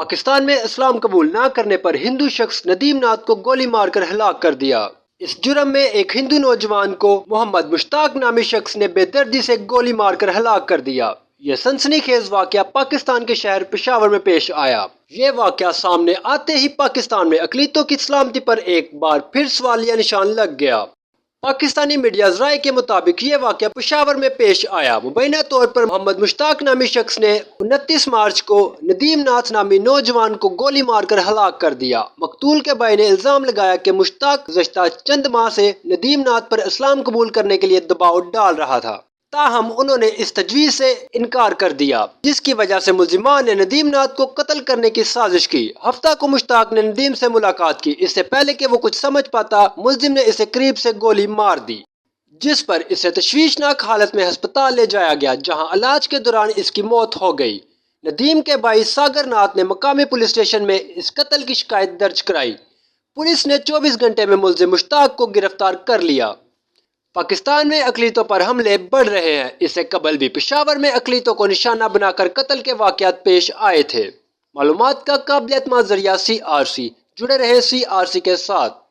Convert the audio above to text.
پاکستان میں اسلام قبول نہ کرنے پر ہندو شخص ندیم ناتھ کو گولی مار کر ہلاک کر دیا۔ اس جرم میں ایک ہندو نوجوان کو محمد مشتاق نامی شخص نے بے دردی سے گولی مار کر ہلاک کر دیا۔ یہ سنسنی خیز واقعہ پاکستان کے شہر پشاور میں پیش آیا۔ یہ واقعہ سامنے آتے ہی پاکستان میں اقلیتوں کی سلامتی پر ایک بار پھر سوالیہ نشان لگ گیا۔ پاکستانی میڈیا ذرائع کے مطابق یہ واقعہ پشاور میں پیش آیا۔ مبینہ طور پر محمد مشتاق نامی شخص نے 29 مارچ کو ندیم ناتھ نامی نوجوان کو گولی مار کر ہلاک کر دیا۔ مقتول کے بھائی نے الزام لگایا کہ مشتاق گزشتہ چند ماہ سے ندیم ناتھ پر اسلام قبول کرنے کے لیے دباؤ ڈال رہا تھا، تاہم انہوں نے اس تجویز سے انکار کر دیا، جس کی وجہ سے ملزمان نے ندیم ناتھ کو قتل کرنے کی سازش کی۔ ہفتہ کو مشتاق نے ندیم سے ملاقات کی۔ اس سے پہلے کہ وہ کچھ سمجھ پاتا، ملزم نے اسے قریب سے گولی مار دی، جس پر اسے تشویشناک حالت میں ہسپتال لے جایا گیا، جہاں علاج کے دوران اس کی موت ہو گئی۔ ندیم کے بھائی ساگر ناتھ نے مقامی پولیس اسٹیشن میں اس قتل کی شکایت درج کرائی۔ پولیس نے 24 گھنٹے میں ملزم مشتاق کو گرفتار کر لیا۔ پاکستان میں اقلیتوں پر حملے بڑھ رہے ہیں۔ اس سے قبل بھی پشاور میں اقلیتوں کو نشانہ بنا کر قتل کے واقعات پیش آئے تھے۔ معلومات کا قابل اعتماد ذریعہ CRC، جڑے رہے CRC کے ساتھ۔